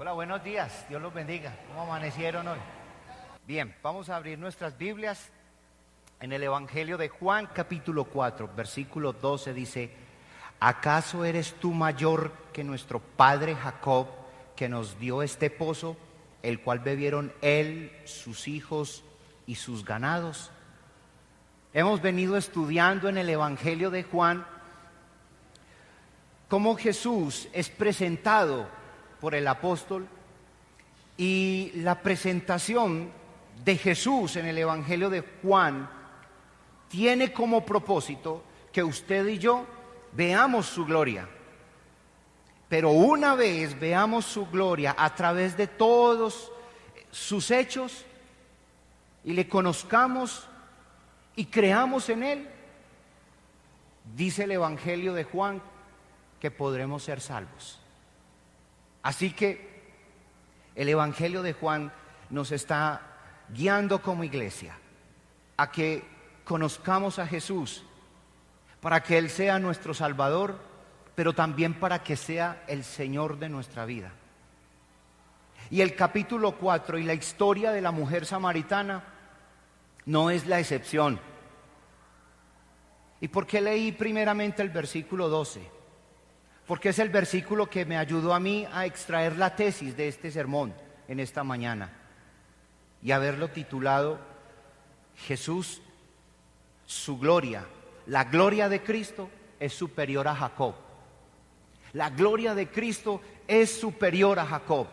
Hola, buenos días, Dios los bendiga. ¿Cómo amanecieron hoy? Bien, vamos a abrir nuestras Biblias en el Evangelio de Juan, capítulo 4, versículo 12 dice: ¿acaso eres tú mayor que nuestro padre Jacob, que nos dio este pozo, el cual bebieron él, sus hijos y sus ganados? Hemos venido estudiando en el Evangelio de Juan cómo Jesús es presentado por el apóstol, y la presentación de Jesús en el Evangelio de Juan tiene como propósito que usted y yo veamos su gloria. Pero una vez veamos su gloria a través de todos sus hechos y le conozcamos y creamos en él, dice el Evangelio de Juan que podremos ser salvos. Así que el Evangelio de Juan nos está guiando como iglesia a que conozcamos a Jesús para que Él sea nuestro Salvador, pero también para que sea el Señor de nuestra vida. Y el capítulo 4 y la historia de la mujer samaritana no es la excepción. ¿Y por qué leí primeramente el versículo 12? Porque es el versículo que me ayudó a mí a extraer la tesis de este sermón en esta mañana y haberlo titulado Jesús, su gloria. La gloria de Cristo es superior a Jacob. La gloria de Cristo es superior a Jacob.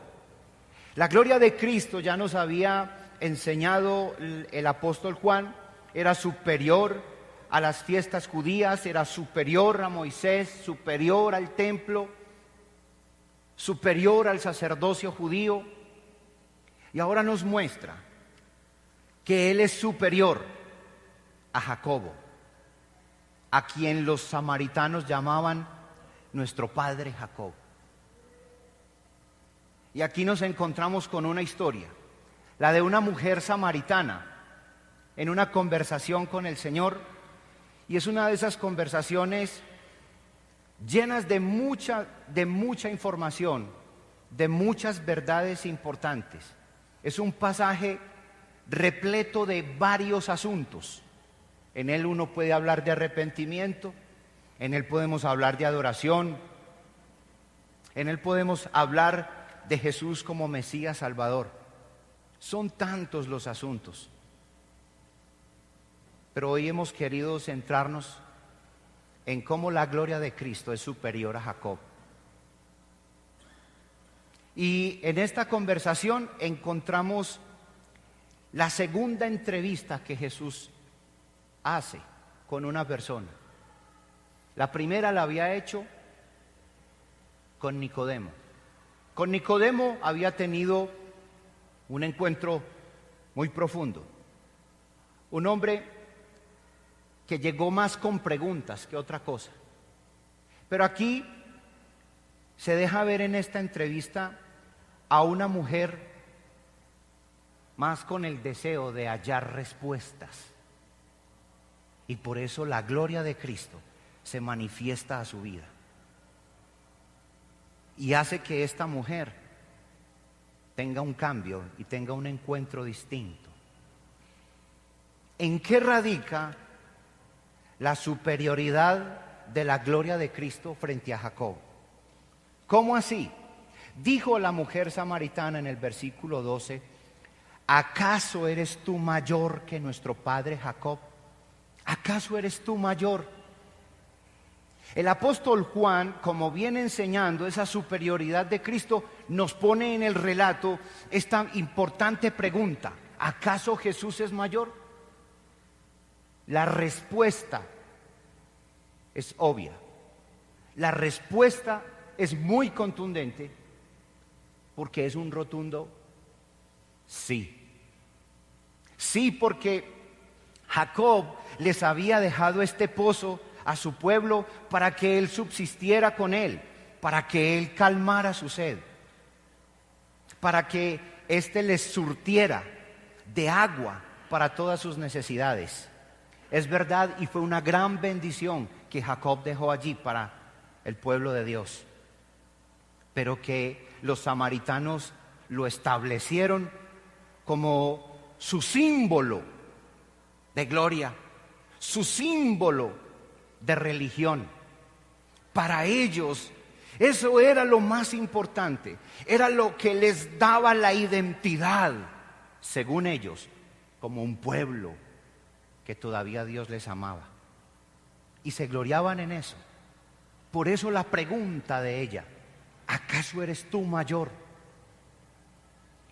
La gloria de Cristo, ya nos había enseñado el apóstol Juan, era superior a las fiestas judías, era superior a Moisés, superior al templo, superior al sacerdocio judío. Y ahora nos muestra que Él es superior a Jacobo, a quien los samaritanos llamaban nuestro padre Jacob. Y aquí nos encontramos con una historia, la de una mujer samaritana en una conversación con el Señor. Y es una de esas conversaciones llenas de mucha información, de muchas verdades importantes. Es un pasaje repleto de varios asuntos. En él uno puede hablar de arrepentimiento, en él podemos hablar de adoración, en él podemos hablar de Jesús como Mesías Salvador. Son tantos los asuntos. Pero hoy hemos querido centrarnos en cómo la gloria de Cristo es superior a Jacob. Y en esta conversación encontramos la segunda entrevista que Jesús hace con una persona. La primera la había hecho con Nicodemo. Con Nicodemo había tenido un encuentro muy profundo. Un hombre que llegó más con preguntas que otra cosa. Pero aquí se deja ver en esta entrevista a una mujer más con el deseo de hallar respuestas. Y por eso la gloria de Cristo se manifiesta a su vida. Y hace que esta mujer tenga un cambio y tenga un encuentro distinto. ¿En qué radica la superioridad de la gloria de Cristo frente a Jacob? ¿Cómo así? Dijo la mujer samaritana en el versículo 12: ¿acaso eres tú mayor que nuestro padre Jacob? ¿Acaso eres tú mayor? El apóstol Juan, como viene enseñando esa superioridad de Cristo, nos pone en el relato esta importante pregunta: ¿acaso Jesús es mayor? La respuesta es obvia. La respuesta es muy contundente porque es un rotundo sí. Sí, porque Jacob les había dejado este pozo a su pueblo para que él subsistiera con él, para que él calmara su sed, para que éste les surtiera de agua para todas sus necesidades. Es verdad, y fue una gran bendición que Jacob dejó allí para el pueblo de Dios. Pero que los samaritanos lo establecieron como su símbolo de gloria, su símbolo de religión. Para ellos eso era lo más importante, era lo que les daba la identidad, según ellos, como un pueblo que todavía Dios les amaba. Y se gloriaban en eso. Por eso la pregunta de ella: ¿acaso eres tú mayor?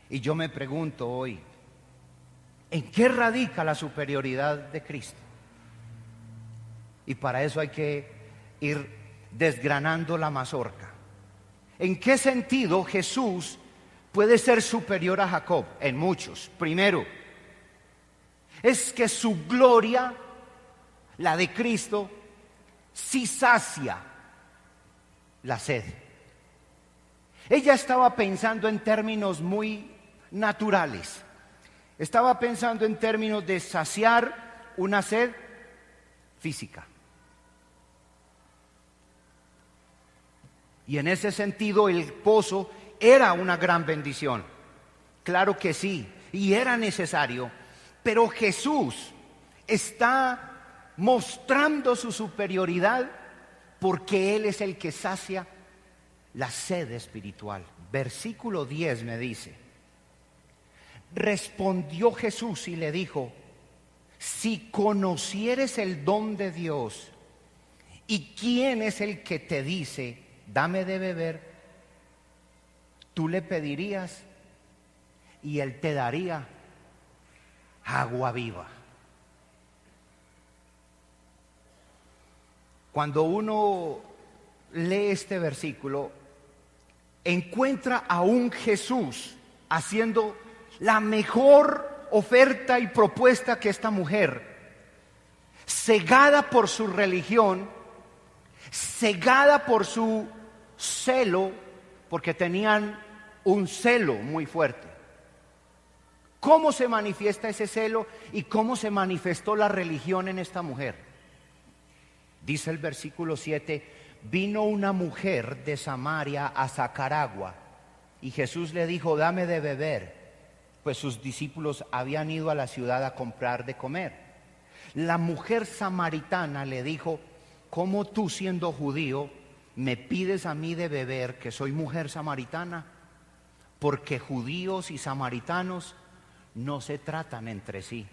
Y yo me pregunto hoy, ¿en qué radica la superioridad de Cristo? Y para eso hay que ir desgranando la mazorca. ¿En qué sentido Jesús puede ser superior a Jacob? En muchos. Primero, es que su gloria, la de Cristo, sí sacia la sed. Ella estaba pensando en términos muy naturales. Estaba pensando en términos de saciar una sed física. Y en ese sentido el pozo era una gran bendición. Claro que sí, y era necesario. Pero Jesús está mostrando su superioridad porque Él es el que sacia la sed espiritual. Versículo 10 me dice: respondió Jesús y le dijo: si conocieres el don de Dios y quién es el que te dice dame de beber, tú le pedirías y Él te daría agua viva. Cuando uno lee este versículo, encuentra a un Jesús haciendo la mejor oferta y propuesta que esta mujer, cegada por su religión, cegada por su celo, porque tenían un celo muy fuerte. ¿Cómo se manifiesta ese celo y cómo se manifestó la religión en esta mujer? Dice el versículo 7: vino una mujer de Samaria a sacar agua y Jesús le dijo: dame de beber, pues sus discípulos habían ido a la ciudad a comprar de comer. La mujer samaritana le dijo: ¿cómo tú, siendo judío, me pides a mí de beber, que soy mujer samaritana? Porque judíos y samaritanos no se tratan entre sí.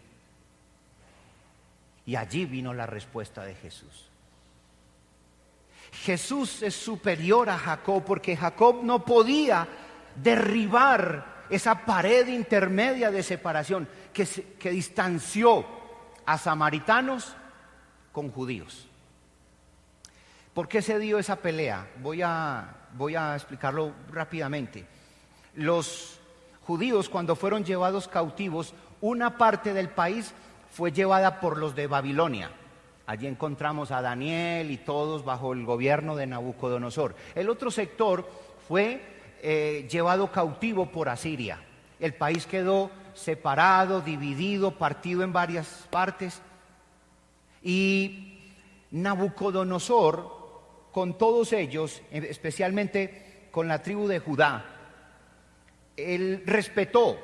Y allí vino la respuesta de Jesús. Jesús es superior a Jacob porque Jacob no podía derribar esa pared intermedia de separación que distanció a samaritanos con judíos. ¿Por qué se dio esa pelea? Voy a explicarlo rápidamente. Los judíos, cuando fueron llevados cautivos, una parte del país fue llevada por los de Babilonia. Allí encontramos a Daniel y todos bajo el gobierno de Nabucodonosor. El otro sector fue llevado cautivo por Asiria. El país quedó separado, dividido, partido en varias partes. Y Nabucodonosor, con todos ellos, especialmente con la tribu de Judá, él respetó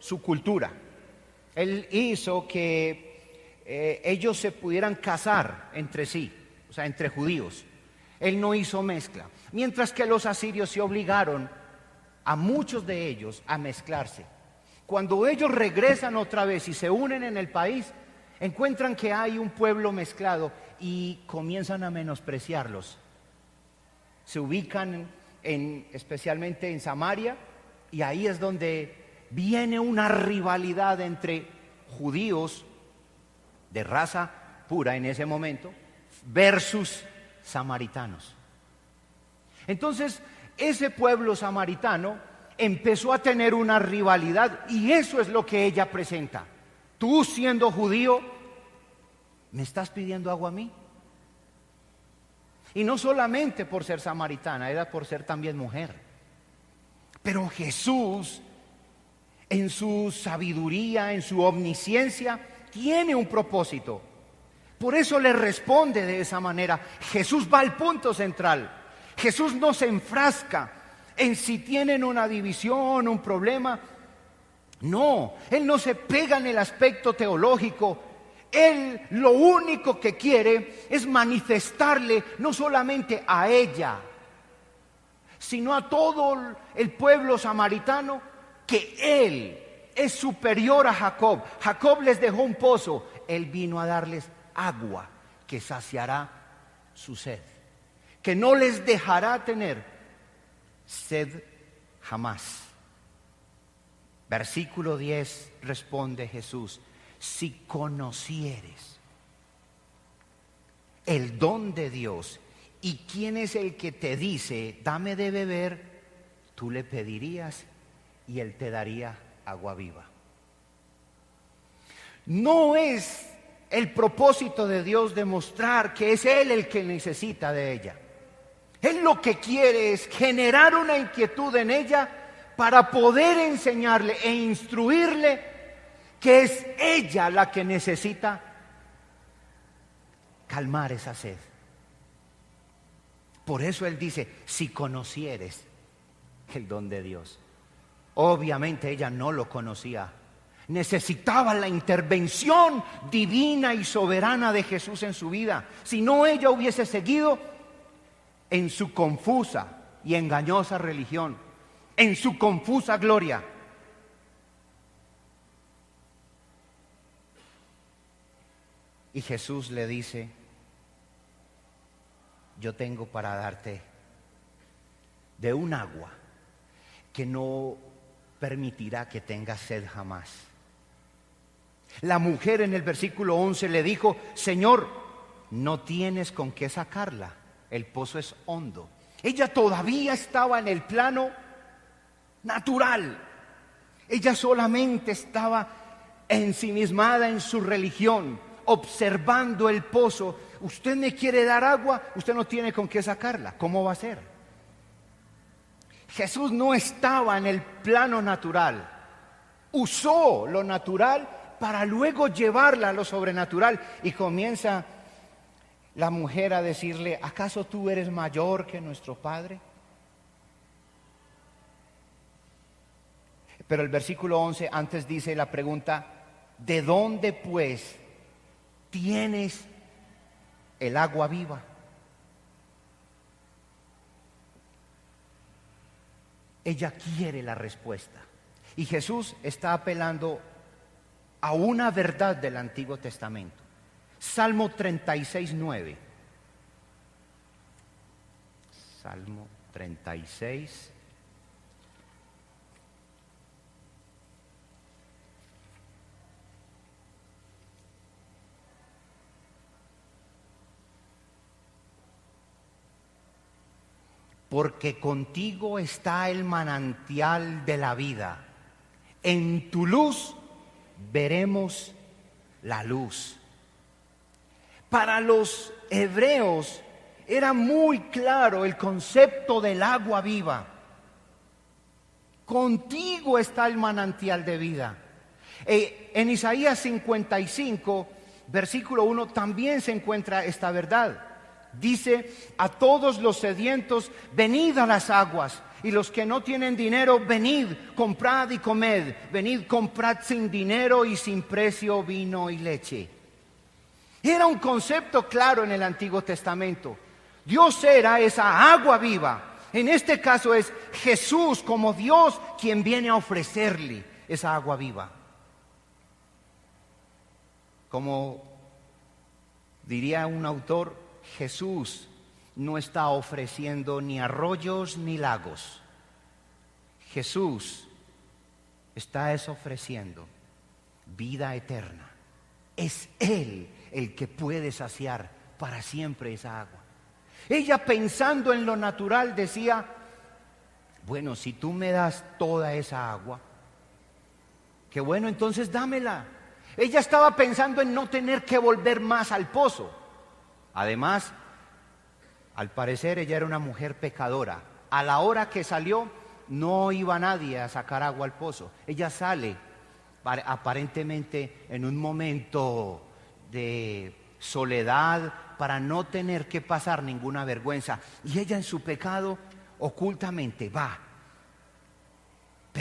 su cultura. Él hizo que ellos se pudieran casar entre sí, o sea, entre judíos. Él no hizo mezcla. Mientras que los asirios se obligaron a muchos de ellos a mezclarse. Cuando ellos regresan otra vez y se unen en el país, encuentran que hay un pueblo mezclado y comienzan a menospreciarlos. Se ubican especialmente en Samaria, y ahí es donde viene una rivalidad entre judíos de raza pura en ese momento versus samaritanos. Entonces, ese pueblo samaritano empezó a tener una rivalidad, y eso es lo que ella presenta. Tú, siendo judío, ¿me estás pidiendo agua a mí? Y no solamente por ser samaritana, era por ser también mujer. Pero Jesús, en su sabiduría, en su omnisciencia, tiene un propósito. Por eso le responde de esa manera. Jesús va al punto central. Jesús no se enfrasca en si tienen una división, un problema. No, Él no se pega en el aspecto teológico. Él lo único que quiere es manifestarle no solamente a ella, sino a todo el pueblo samaritano, que Él es superior a Jacob. Jacob les dejó un pozo, Él vino a darles agua que saciará su sed, que no les dejará tener sed jamás. Versículo 10 responde Jesús: si conocieres el don de Dios y quién es el que te dice, dame de beber, tú le pedirías y Él te daría agua viva. No es el propósito de Dios demostrar que es Él el que necesita de ella. Él lo que quiere es generar una inquietud en ella para poder enseñarle e instruirle que es ella la que necesita calmar esa sed. Por eso Él dice, si conocieres el don de Dios. Obviamente ella no lo conocía. Necesitaba la intervención divina y soberana de Jesús en su vida. Si no, ella hubiese seguido en su confusa y engañosa religión, en su confusa gloria. Y Jesús le dice, yo tengo para darte de un agua que no permitirá que tengas sed jamás. La mujer en el versículo 11 le dijo, Señor, no tienes con qué sacarla, el pozo es hondo. Ella todavía estaba en el plano natural. Ella solamente estaba ensimismada en su religión, observando el pozo. Usted me quiere dar agua, usted no tiene con qué sacarla. ¿Cómo va a ser? Jesús no estaba en el plano natural. Usó lo natural para luego llevarla a lo sobrenatural. Y comienza la mujer a decirle, ¿acaso tú eres mayor que nuestro padre? Pero el versículo 11 antes dice la pregunta, ¿de dónde pues tienes el agua viva? Ella quiere la respuesta. Y Jesús está apelando a una verdad del Antiguo Testamento. Salmo 36, 9. Salmo 36. Porque contigo está el manantial de la vida. En tu luz veremos la luz. Para los hebreos era muy claro el concepto del agua viva. Contigo está el manantial de vida. En Isaías 55, versículo 1, también se encuentra esta verdad. Dice, a todos los sedientos, venid a las aguas, y los que no tienen dinero, venid, comprad y comed. Venid, comprad sin dinero y sin precio vino y leche. Era un concepto claro en el Antiguo Testamento. Dios era esa agua viva. En este caso es Jesús como Dios quien viene a ofrecerle esa agua viva. Como diría un autor, Jesús no está ofreciendo ni arroyos ni lagos. Jesús está ofreciendo vida eterna. Es Él el que puede saciar para siempre esa agua. Ella, pensando en lo natural, decía, bueno, si tú me das toda esa agua, qué bueno, entonces dámela. Ella estaba pensando en no tener que volver más al pozo. Además, al parecer ella era una mujer pecadora. A la hora que salió, no iba nadie a sacar agua al pozo. Ella sale aparentemente en un momento de soledad para no tener que pasar ninguna vergüenza. Y ella en su pecado ocultamente va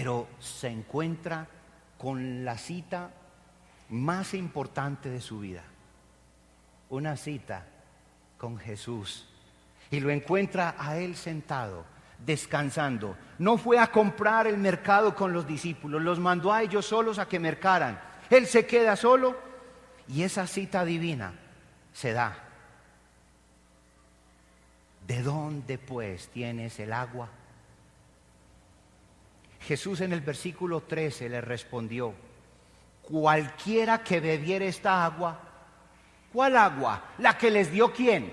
pero se encuentra con la cita más importante de su vida, una cita con Jesús, y lo encuentra a él sentado, descansando. No fue a comprar el mercado con los discípulos, los mandó a ellos solos a que mercaran. Él se queda solo y esa cita divina se da. ¿De dónde pues tienes el agua? Jesús en el versículo 13 le respondió: cualquiera que bebiere esta agua. ¿Cuál agua? ¿La que les dio quién?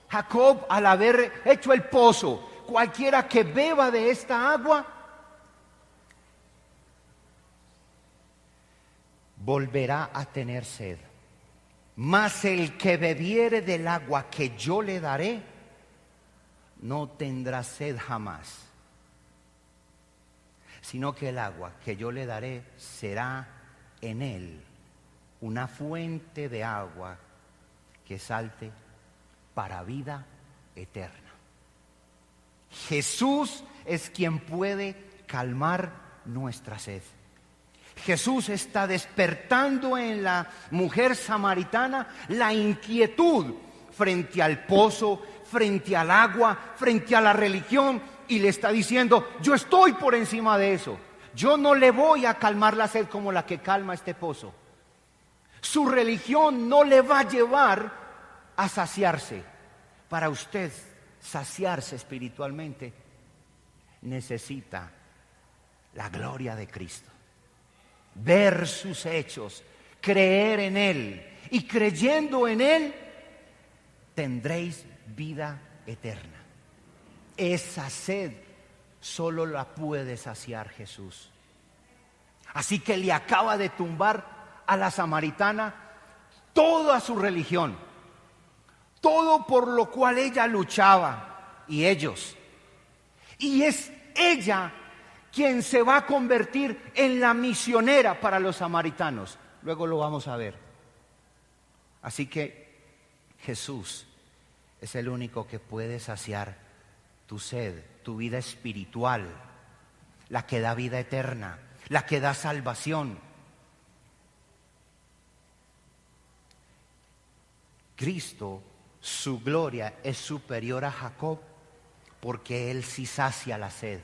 Jacob, al haber hecho el pozo. Cualquiera que beba de esta agua volverá a tener sed. Mas el que bebiere del agua que yo le daré, no tendrá sed jamás, sino que el agua que yo le daré será en él una fuente de agua que salte para vida eterna. Jesús es quien puede calmar nuestra sed. Jesús está despertando en la mujer samaritana la inquietud frente al pozo, frente al agua, frente a la religión, y le está diciendo: yo estoy por encima de eso. Yo no le voy a calmar la sed como la que calma este pozo. Su religión no le va a llevar a saciarse. Para usted saciarse espiritualmente, necesita la gloria de Cristo, ver sus hechos, creer en Él, y creyendo en Él tendréis vida eterna. Esa sed solo la puede saciar Jesús. Así que le acaba de tumbar a la samaritana toda su religión, todo por lo cual ella luchaba y ellos. Y es ella quien se va a convertir en la misionera para los samaritanos. Luego lo vamos a ver. Así que Jesús es el único que puede saciar tu sed, tu vida espiritual, la que da vida eterna, la que da salvación. Cristo, su gloria es superior a Jacob porque Él sí sacia la sed.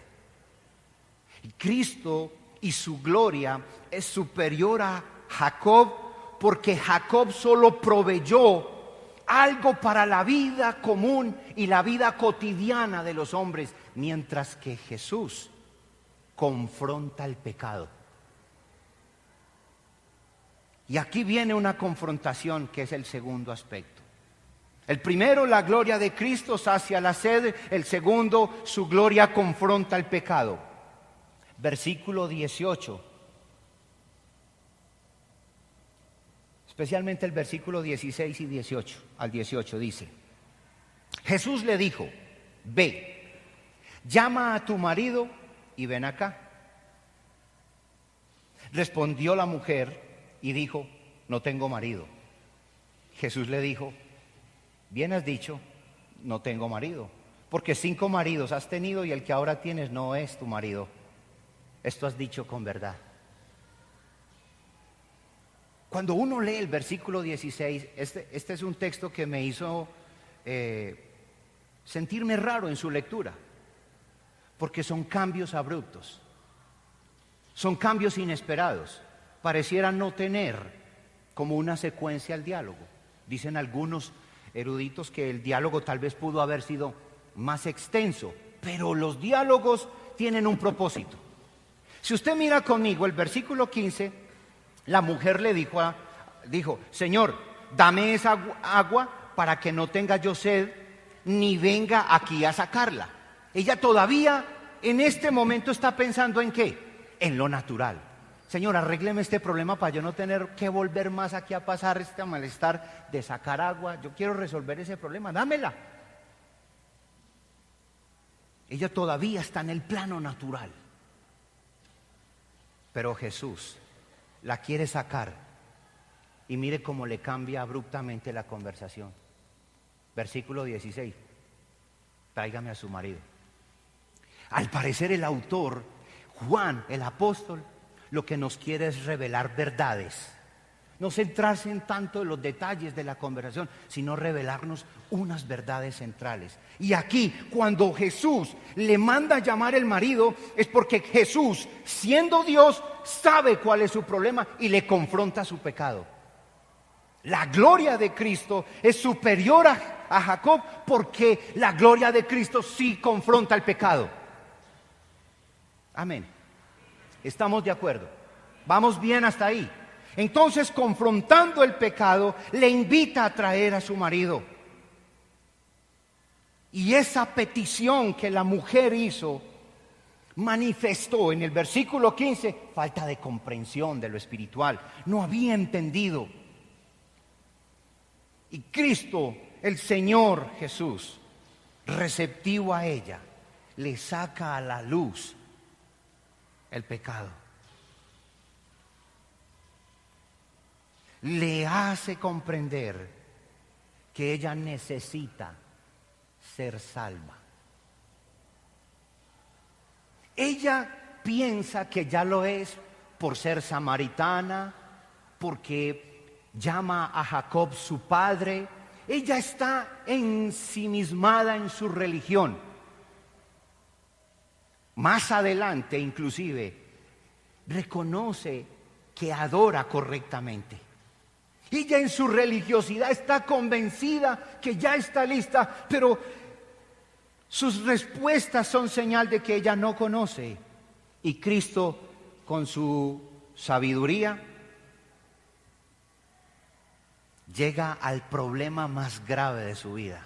Y Cristo y su gloria es superior a Jacob porque Jacob solo proveyó algo para la vida común y la vida cotidiana de los hombres, mientras que Jesús confronta el pecado. Y aquí viene una confrontación que es el segundo aspecto. El primero, la gloria de Cristo sacia la sed. El segundo, su gloria confronta el pecado. Versículo 18. Especialmente el versículo 16 y 18 al 18 dice: Jesús le dijo: ve, llama a tu marido y ven acá. Respondió la mujer y dijo: no tengo marido. Jesús le dijo: bien has dicho, no tengo marido, porque 5 maridos has tenido y el que ahora tienes no es tu marido. Esto has dicho con verdad. Cuando uno lee el versículo 16, este es un texto que me hizo sentirme raro en su lectura, porque son cambios abruptos, son cambios inesperados, parecieran no tener como una secuencia al diálogo. Dicen algunos eruditos que el diálogo tal vez pudo haber sido más extenso, pero los diálogos tienen un propósito. Si usted mira conmigo el versículo 15, la mujer le dijo: Señor, dame esa agua para que no tenga yo sed, ni venga aquí a sacarla. Ella todavía en este momento está pensando ¿en qué? En lo natural. Señor, arrégleme este problema para yo no tener que volver más aquí a pasar este malestar de sacar agua. Yo quiero resolver ese problema, dámela. Ella todavía está en el plano natural. Pero Jesús la quiere sacar y mire cómo le cambia abruptamente la conversación. Versículo 16: tráigame a su marido. Al parecer el autor Juan, el apóstol, lo que nos quiere es revelar verdades. No centrarse en tanto en los detalles de la conversación, sino revelarnos unas verdades centrales. Y aquí, cuando Jesús le manda llamar el marido, es porque Jesús, siendo Dios, sabe cuál es su problema y le confronta su pecado. La gloria de Cristo es superior a Jacob, porque la gloria de Cristo sí confronta el pecado. Amén. ¿Estamos de acuerdo? ¿Vamos bien hasta ahí? Entonces, confrontando el pecado, le invita a traer a su marido. Y esa petición que la mujer hizo manifestó en el versículo 15 falta de comprensión de lo espiritual. No había entendido. Y Cristo, el Señor Jesús, receptivo a ella, le saca a la luz el pecado. Le hace comprender que ella necesita ser salva. Ella piensa que ya lo es por ser samaritana, porque llama a Jacob su padre. Ella está ensimismada en su religión. Más adelante, inclusive, reconoce que adora correctamente. Ella en su religiosidad está convencida que ya está lista, pero sus respuestas son señal de que ella no conoce. Y Cristo, con su sabiduría, llega al problema más grave de su vida.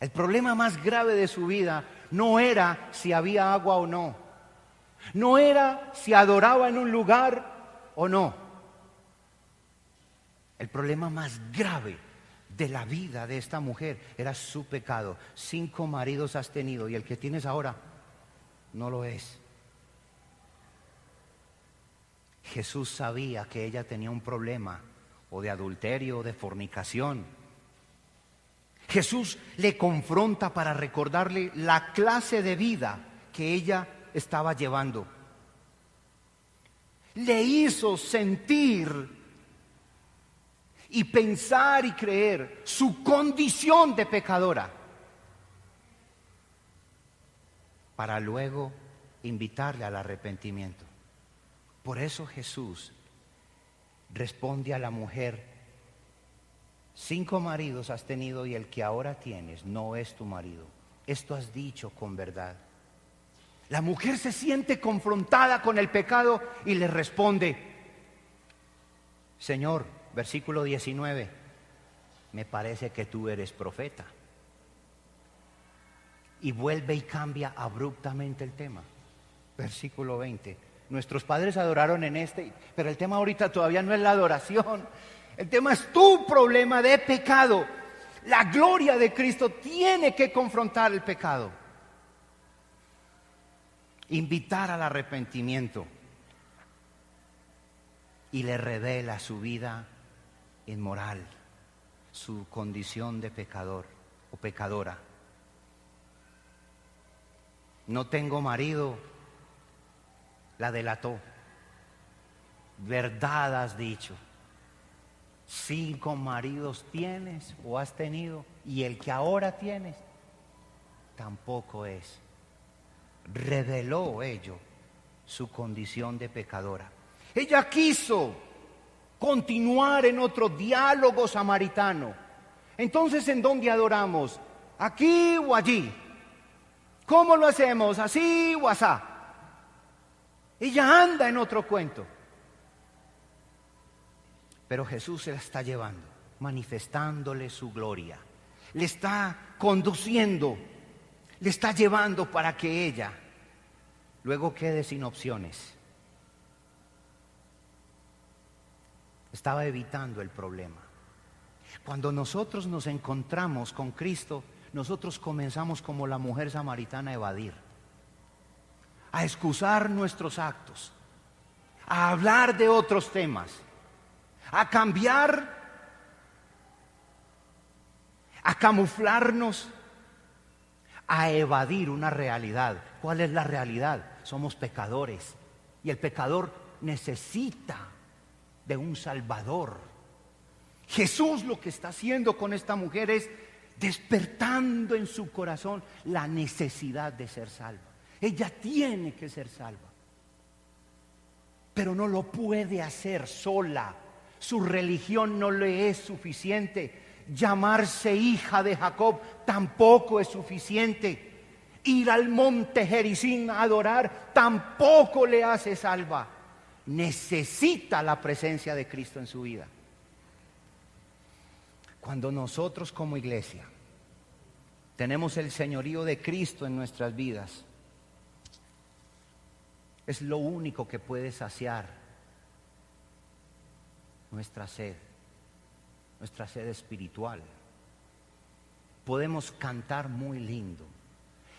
El problema más grave de su vida no era si había agua o no. No era si adoraba en un lugar o no. El problema más grave de la vida de esta mujer era su pecado. 5 maridos has tenido y el que tienes ahora no lo es. Jesús sabía que ella tenía un problema o de adulterio o de fornicación. Jesús le confronta para recordarle la clase de vida que ella estaba llevando. Le hizo sentir y pensar y creer su condición de pecadora, para luego invitarle al arrepentimiento. Por eso Jesús responde a la mujer: 5 maridos has tenido y el que ahora tienes no es tu marido. Esto has dicho con verdad. La mujer se siente confrontada con el pecado y le responde: Señor, versículo 19, me parece que tú eres profeta. Y vuelve y cambia abruptamente el tema. Versículo 20, nuestros padres adoraron en pero el tema ahorita todavía no es la adoración. El tema es tu problema de pecado. La gloria de Cristo tiene que confrontar el pecado, invitar al arrepentimiento, y le revela su vida inmoral, su condición de pecador o pecadora. No tengo marido, la delató. Verdad has dicho. 5 maridos tienes o has tenido y el que ahora tienes tampoco es. Reveló ello, su condición de pecadora. Ella quiso continuar en otro diálogo samaritano. Entonces, ¿en dónde adoramos? ¿Aquí o allí? ¿Cómo lo hacemos? ¿Así o asá? Ella anda en otro cuento. Pero Jesús se la está llevando, manifestándole su gloria. Le está conduciendo, le está llevando para que ella luego quede sin opciones. Estaba evitando el problema. Cuando nosotros nos encontramos con Cristo, nosotros comenzamos como la mujer samaritana a evadir, a excusar nuestros actos, a hablar de otros temas, a cambiar, a camuflarnos, a evadir una realidad. ¿Cuál es la realidad? Somos pecadores y el pecador necesita de un Salvador. Jesús lo que está haciendo con esta mujer es despertando en su corazón la necesidad de ser salva. Ella tiene que ser salva, pero no lo puede hacer sola. Su religión no le es suficiente. Llamarse hija de Jacob tampoco es suficiente. Ir al monte Gerizim a adorar tampoco le hace salva. Necesita la presencia de Cristo en su vida. Cuando nosotros como iglesia tenemos el señorío de Cristo en nuestras vidas, es lo único que puede saciar nuestra sed espiritual. Podemos cantar muy lindo.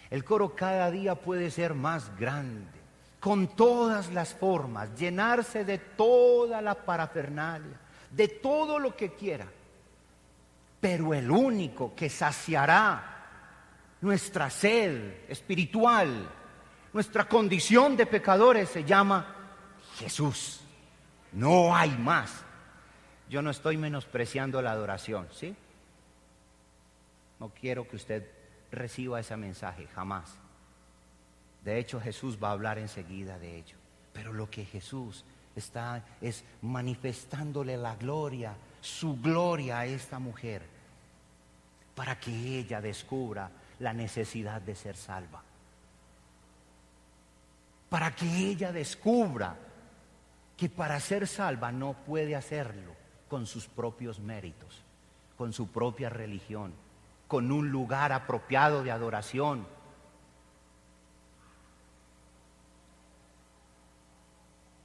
El coro cada día puede ser más grande, con todas las formas, llenarse de toda la parafernalia, de todo lo que quiera. Pero el único que saciará nuestra sed espiritual, nuestra condición de pecadores, se llama Jesús. No hay más. Yo no estoy menospreciando la adoración, ¿sí? No quiero que usted reciba ese mensaje, jamás. De hecho, Jesús va a hablar enseguida de ello. Pero lo que Jesús está es manifestándole la gloria, su gloria a esta mujer, para que ella descubra la necesidad de ser salva. Para que ella descubra que para ser salva no puede hacerlo con sus propios méritos, con su propia religión, con un lugar apropiado de adoración.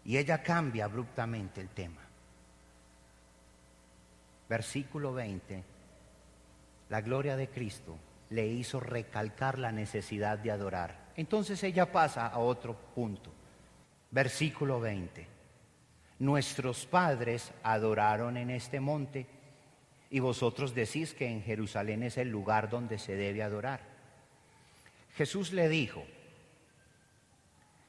Y ella cambia abruptamente el tema. Versículo 20. La gloria de Cristo le hizo recalcar la necesidad de adorar. Entonces ella pasa a otro punto. Versículo 20. Nuestros padres adoraron en este monte y vosotros decís que en Jerusalén es el lugar donde se debe adorar. Jesús le dijo: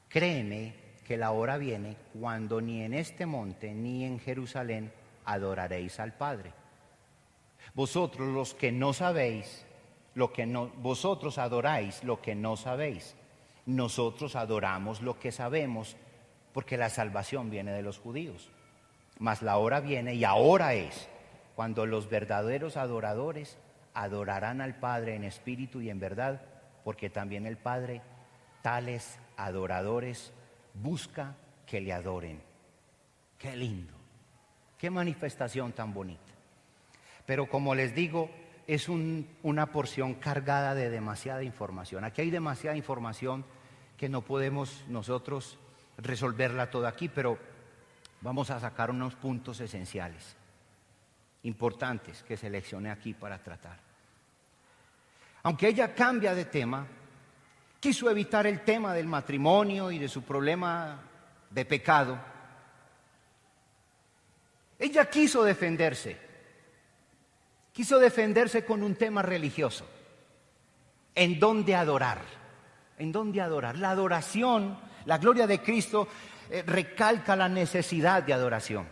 créeme que la hora viene cuando ni en este monte ni en Jerusalén adoraréis al Padre. Vosotros los que no sabéis, vosotros adoráis lo que no sabéis. Nosotros adoramos lo que sabemos, porque la salvación viene de los judíos. Mas la hora viene, y ahora es, cuando los verdaderos adoradores adorarán al Padre en espíritu y en verdad, porque también el Padre tales adoradores busca que le adoren. Qué lindo, qué manifestación tan bonita. Pero como les digo, es una porción cargada de demasiada información. Aquí hay demasiada información que no podemos nosotros resolverla toda aquí, pero vamos a sacar unos puntos esenciales, importantes, que seleccioné aquí para tratar. Aunque ella cambia de tema, quiso evitar el tema del matrimonio y de su problema de pecado. Ella quiso defenderse con un tema religioso. ¿En dónde adorar? ¿En dónde adorar? La adoración, la gloria de Cristo recalca la necesidad de adoración.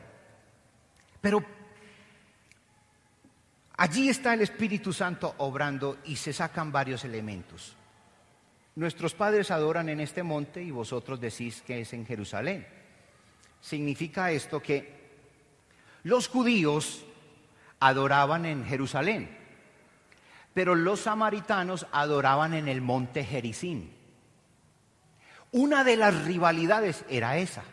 Pero allí está el Espíritu Santo obrando y se sacan varios elementos. Nuestros padres adoran en este monte y vosotros decís que es en Jerusalén. Significa esto que los judíos adoraban en Jerusalén, pero los samaritanos adoraban en el monte Gerizim. Una de las rivalidades era esa.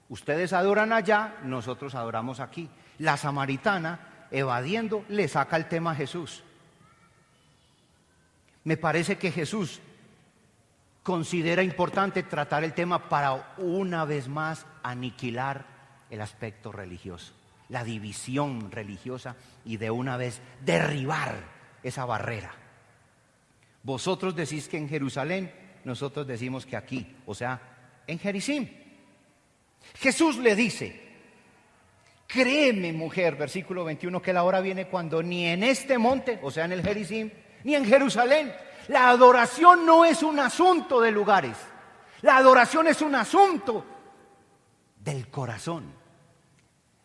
Ustedes adoran allá, nosotros adoramos aquí. La samaritana, evadiendo, le saca el tema a Jesús. Me parece que Jesús considera importante tratar el tema para una vez más aniquilar el aspecto religioso, la división religiosa, y de una vez derribar esa barrera. Vosotros decís que en Jerusalén, nosotros decimos que aquí, o sea, en Gerizim. Jesús le dice: créeme, mujer, versículo 21, que la hora viene cuando ni en este monte, o sea, en el Gerizim, ni en Jerusalén, La adoración no es un asunto de lugares. La adoración es un asunto del corazón,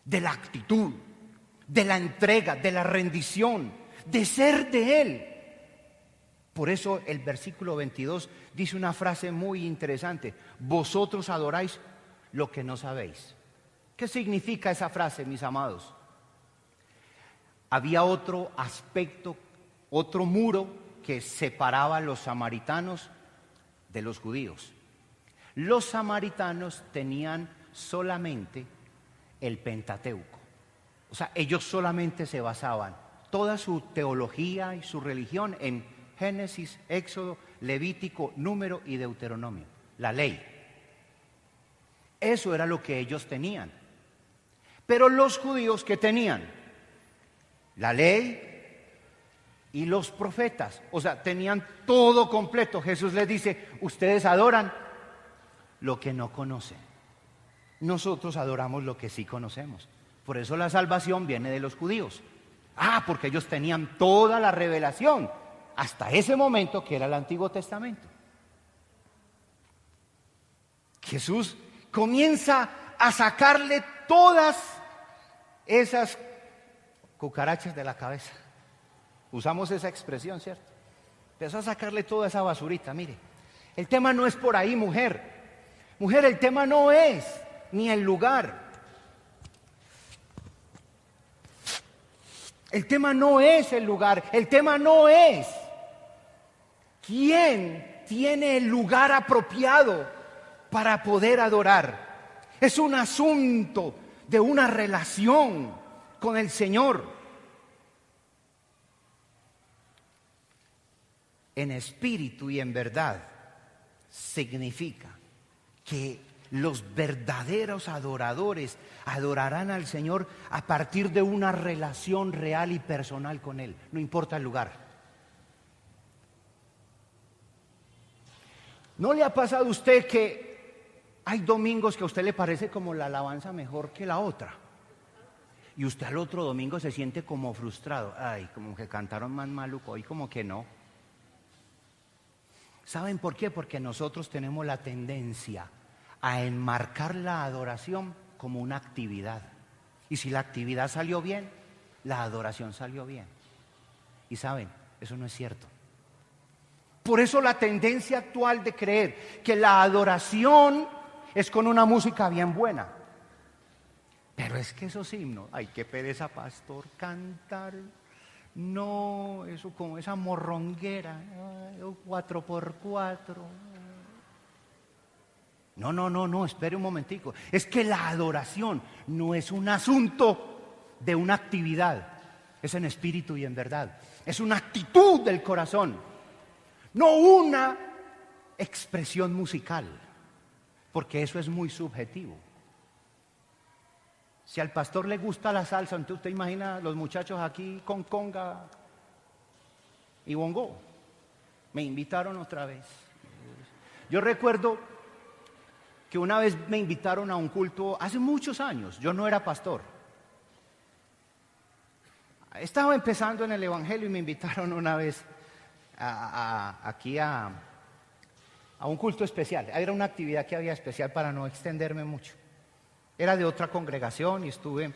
de la actitud, de la entrega, de la rendición, de ser de Él. Por eso el versículo 22 dice una frase muy interesante: vosotros adoráis lo que no sabéis. ¿Qué significa esa frase, mis amados? Había otro aspecto, otro muro que separaba a los samaritanos de los judíos. Los samaritanos tenían solamente el Pentateuco. O sea, ellos solamente se basaban toda su teología y su religión en Génesis, Éxodo, Levítico, Número y Deuteronomio, la ley. Eso era lo que ellos tenían. Pero los judíos, ¿qué tenían? La ley y los profetas. O sea, tenían todo completo. Jesús les dice: ustedes adoran lo que no conocen. Nosotros adoramos lo que sí conocemos. Por eso la salvación viene de los judíos. Porque ellos tenían toda la revelación hasta ese momento, que era el Antiguo Testamento. Jesús comienza a sacarle todas esas cucarachas de la cabeza. Usamos esa expresión, ¿cierto? Empezó a sacarle toda esa basurita. Mire, el tema no es por ahí, mujer. Mujer, el tema no es ni el lugar. El tema no es el lugar. El tema no es quién tiene el lugar apropiado para poder adorar. Es un asunto de una relación con el Señor. En espíritu y en verdad significa que los verdaderos adoradores adorarán al Señor a partir de una relación real y personal con Él, no importa el lugar. ¿No le ha pasado a usted que hay domingos que a usted le parece como la alabanza mejor que la otra? Y usted al otro domingo se siente como frustrado. Como que cantaron más maluco, hoy como que no. ¿Saben por qué? Porque nosotros tenemos la tendencia a enmarcar la adoración como una actividad. Y si la actividad salió bien, la adoración salió bien. Y saben, eso no es cierto. Por eso la tendencia actual de creer que la adoración es con una música bien buena. Pero es que esos himnos, qué pereza, pastor, cantar. No, eso como esa morronguera, 4x4. No, espere un momentico. Es que la adoración no es un asunto de una actividad, es en espíritu y en verdad. Es una actitud del corazón, no una expresión musical, porque eso es muy subjetivo. Si al pastor le gusta la salsa, entonces usted imagina los muchachos aquí con conga y bongo. Me invitaron otra vez. Yo recuerdo que una vez me invitaron a un culto hace muchos años. Yo no era pastor. Estaba empezando en el evangelio y me invitaron una vez aquí a un culto especial. Era una actividad que había especial para no extenderme mucho. Era de otra congregación y estuve.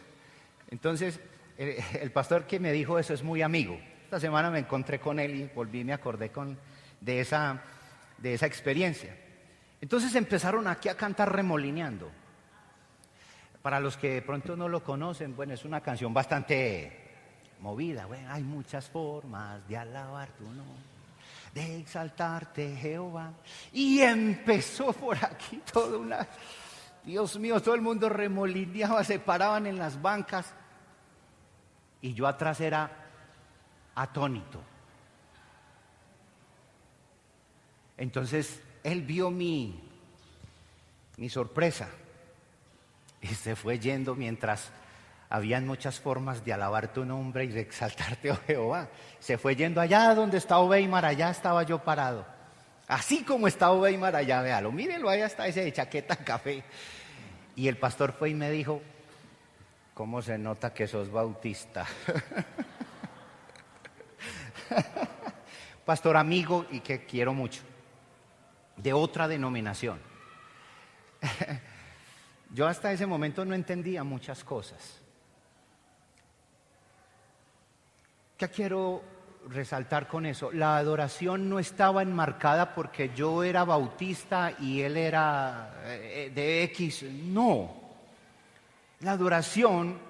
Entonces, el pastor que me dijo eso es muy amigo. Esta semana me encontré con él y volví y me acordé de esa experiencia. Entonces empezaron aquí a cantar Remolineando. Para los que de pronto no lo conocen, bueno, es una canción bastante movida. Bueno, hay muchas formas de alabar tu nombre, de exaltarte, Jehová. Y empezó por aquí toda una... Dios mío, todo el mundo remolineaba, se paraban en las bancas y yo atrás era atónito. Entonces él vio mi sorpresa y se fue yendo mientras habían muchas formas de alabar tu nombre y de exaltarte, oh Jehová. Se fue yendo allá donde está Obeimar, allá estaba yo parado. Así como está Obeimar allá, véalo, mírenlo, allá está ese de chaqueta café. Y el pastor fue y me dijo: ¿cómo se nota que sos bautista? pastor amigo y que quiero mucho, de otra denominación. Yo hasta ese momento no entendía muchas cosas. ¿Qué quiero resaltar con eso? La adoración no estaba enmarcada porque yo era bautista y él era de X. No. La adoración,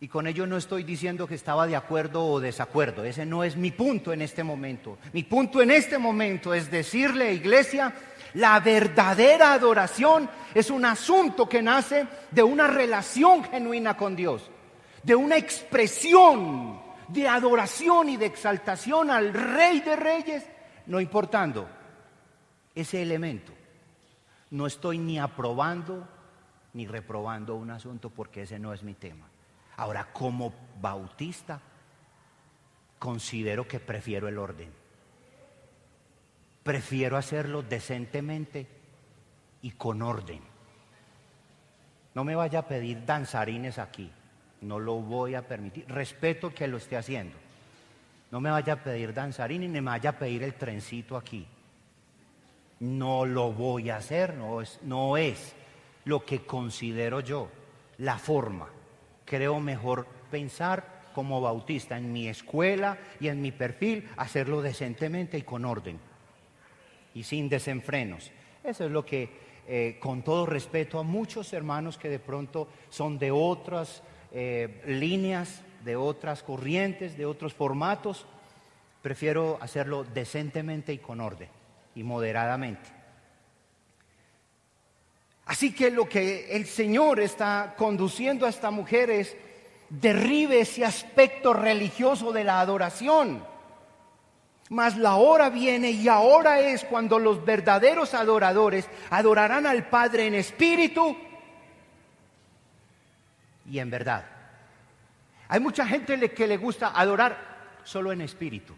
y con ello no estoy diciendo que estaba de acuerdo o desacuerdo, ese no es mi punto en este momento. Mi punto en este momento es decirle, iglesia, la verdadera adoración es un asunto que nace de una relación genuina con Dios, de una expresión de adoración y de exaltación al Rey de Reyes, no importando ese elemento. No estoy ni aprobando ni reprobando un asunto porque ese no es mi tema. Ahora, como bautista, considero que prefiero el orden. Prefiero hacerlo decentemente y con orden. No me vaya a pedir danzarines aquí. No lo voy a permitir. Respeto que lo esté haciendo. No me vaya a pedir danzarines ni me vaya a pedir el trencito aquí. No lo voy a hacer. No es lo que considero yo la forma. Creo mejor pensar como bautista en mi escuela y en mi perfil, hacerlo decentemente y con orden y sin desenfrenos. Eso es lo que, con todo respeto a muchos hermanos que de pronto son de otras líneas, de otras corrientes, de otros formatos, prefiero hacerlo decentemente y con orden y moderadamente. Así que lo que el Señor está conduciendo a esta mujer es: derribe ese aspecto religioso de la adoración. Mas la hora viene y ahora es cuando los verdaderos adoradores adorarán al Padre en espíritu y en verdad. Hay mucha gente que le gusta adorar solo en espíritu.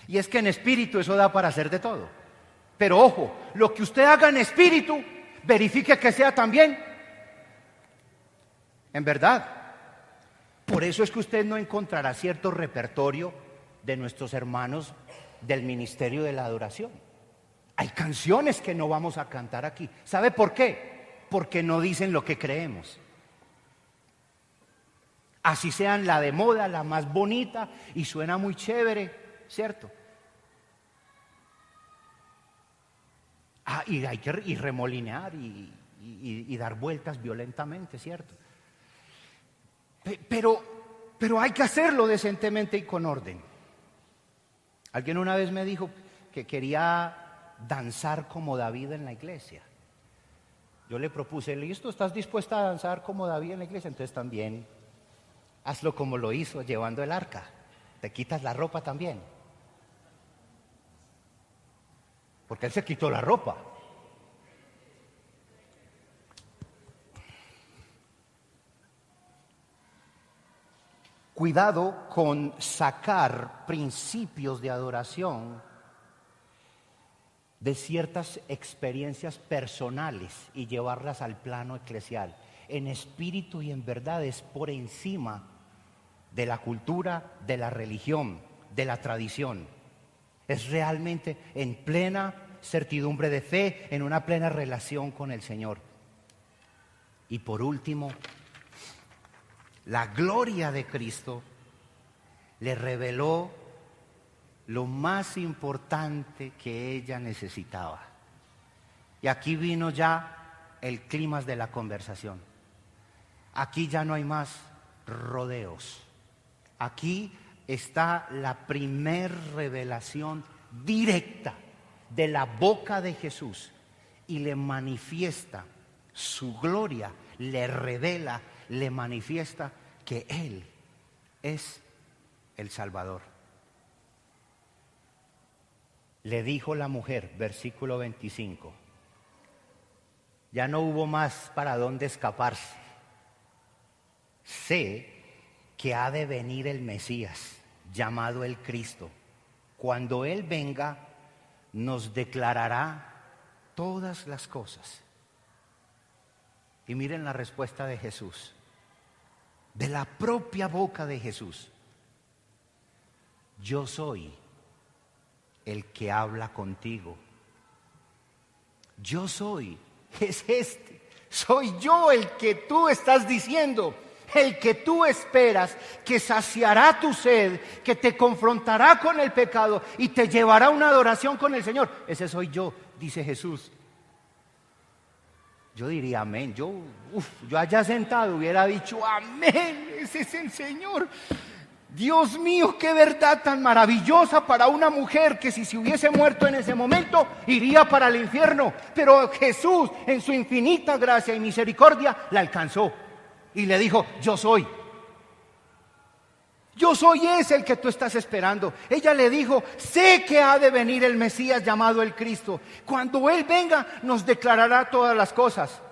Y es que en espíritu eso da para hacer de todo. Pero ojo, lo que usted haga en espíritu, verifique que sea también en verdad. Por eso es que usted no encontrará cierto repertorio de nuestros hermanos del ministerio de la adoración. Hay canciones que no vamos a cantar aquí. ¿Sabe por qué? Porque no dicen lo que creemos. Así sean la de moda, la más bonita y suena muy chévere, ¿cierto? Y hay que remolinear y dar vueltas violentamente, ¿cierto? Pero hay que hacerlo decentemente y con orden. Alguien una vez me dijo que quería danzar como David en la iglesia. Yo le propuse, listo, ¿estás dispuesta a danzar como David en la iglesia? Entonces también hazlo como lo hizo llevando el arca. Te quitas la ropa también. Porque él se quitó la ropa. Cuidado con sacar principios de adoración de ciertas experiencias personales y llevarlas al plano eclesial. En espíritu y en verdad es por encima de la cultura, de la religión, de la tradición. Es realmente en plena certidumbre de fe, en una plena relación con el Señor. Y por último, la gloria de Cristo le reveló lo más importante que ella necesitaba. Y aquí vino ya el clímax de la conversación. Aquí ya no hay más rodeos. Aquí está la primer revelación directa de la boca de Jesús y le manifiesta su gloria, le revela, le manifiesta que Él es el Salvador. Le dijo la mujer, versículo 25, ya no hubo más para dónde escaparse. Sé que ha de venir el Mesías, llamado el Cristo. Cuando Él venga, nos declarará todas las cosas. Y miren la respuesta de Jesús, de la propia boca de Jesús. Yo soy el que habla contigo. Yo soy, es este. Soy yo el que tú estás diciendo, el que tú esperas, que saciará tu sed, que te confrontará con el pecado y te llevará a una adoración con el Señor. Ese soy yo, dice Jesús. Yo diría amén. Yo allá sentado hubiera dicho amén. Ese es el Señor. Dios mío, qué verdad tan maravillosa para una mujer que si se hubiese muerto en ese momento iría para el infierno. Pero Jesús, en su infinita gracia y misericordia, la alcanzó y le dijo: yo soy. Yo soy ese el que tú estás esperando. Ella le dijo: sé que ha de venir el Mesías llamado el Cristo. Cuando Él venga nos declarará todas las cosas.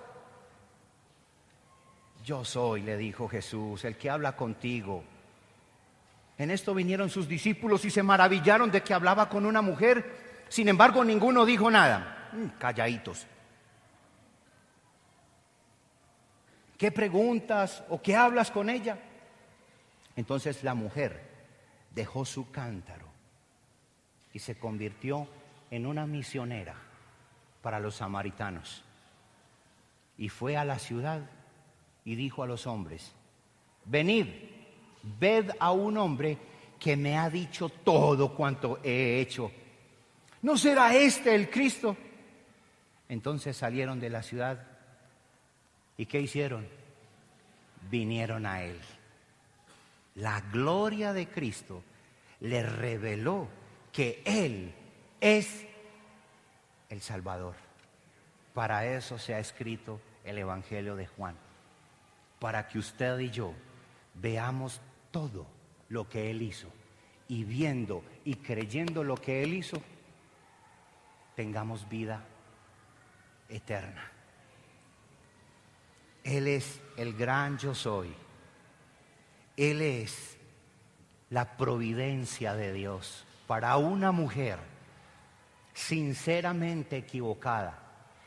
Yo soy, le dijo Jesús, el que habla contigo. En esto vinieron sus discípulos y se maravillaron de que hablaba con una mujer. Sin embargo, ninguno dijo nada. Calladitos. ¿Qué preguntas o qué hablas con ella? Entonces la mujer dejó su cántaro y se convirtió en una misionera para los samaritanos. Y fue a la ciudad y dijo a los hombres: venid, ved a un hombre que me ha dicho todo cuanto he hecho. ¿No será este el Cristo? Entonces salieron de la ciudad. ¿Y qué hicieron? Vinieron a Él. La gloria de Cristo le reveló que Él es el Salvador. Para eso se ha escrito el Evangelio de Juan, para que usted y yo veamos todo lo que Él hizo, y viendo y creyendo lo que Él hizo, tengamos vida eterna. Él es el gran yo soy. Él es la providencia de Dios para una mujer sinceramente equivocada,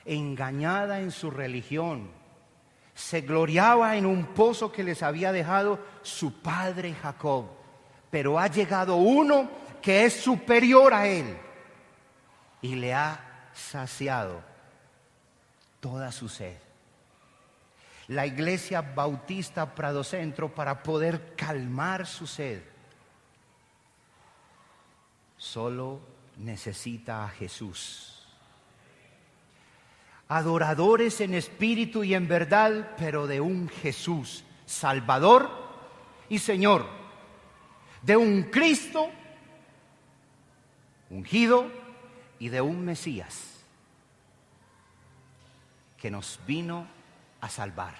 engañada en su religión. Se gloriaba en un pozo que les había dejado su padre Jacob, pero ha llegado uno que es superior a él y le ha saciado toda su sed. La Iglesia Bautista Prado Centro, para poder calmar su sed, solo necesita a Jesús. Adoradores en espíritu y en verdad, pero de un Jesús Salvador y Señor, de un Cristo ungido y de un Mesías que nos vino a salvar.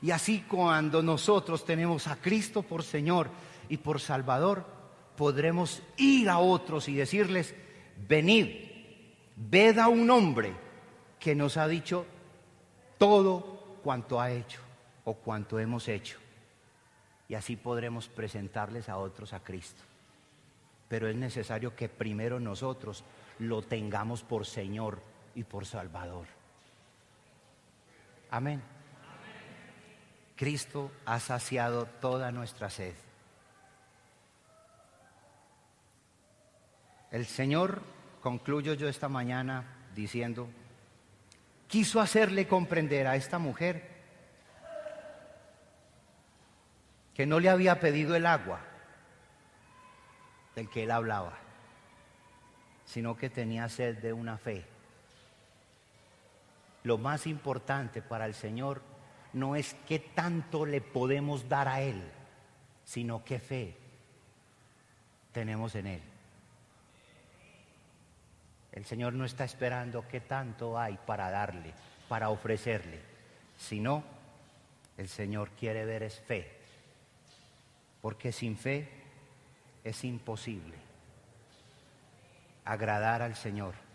Y así, cuando nosotros tenemos a Cristo por Señor y por Salvador, podremos ir a otros y decirles: venid, ved a un hombre que nos ha dicho todo cuanto ha hecho o cuanto hemos hecho. Y así podremos presentarles a otros a Cristo. Pero es necesario que primero nosotros lo tengamos por Señor y por Salvador. Amén. Cristo ha saciado toda nuestra sed. El Señor, concluyo yo esta mañana diciendo, quiso hacerle comprender a esta mujer que no le había pedido el agua del que él hablaba, sino que tenía sed de una fe. Lo más importante para el Señor no es qué tanto le podemos dar a Él, sino qué fe tenemos en Él. El Señor no está esperando qué tanto hay para darle, para ofrecerle, sino el Señor quiere ver es fe, porque sin fe es imposible agradar al Señor.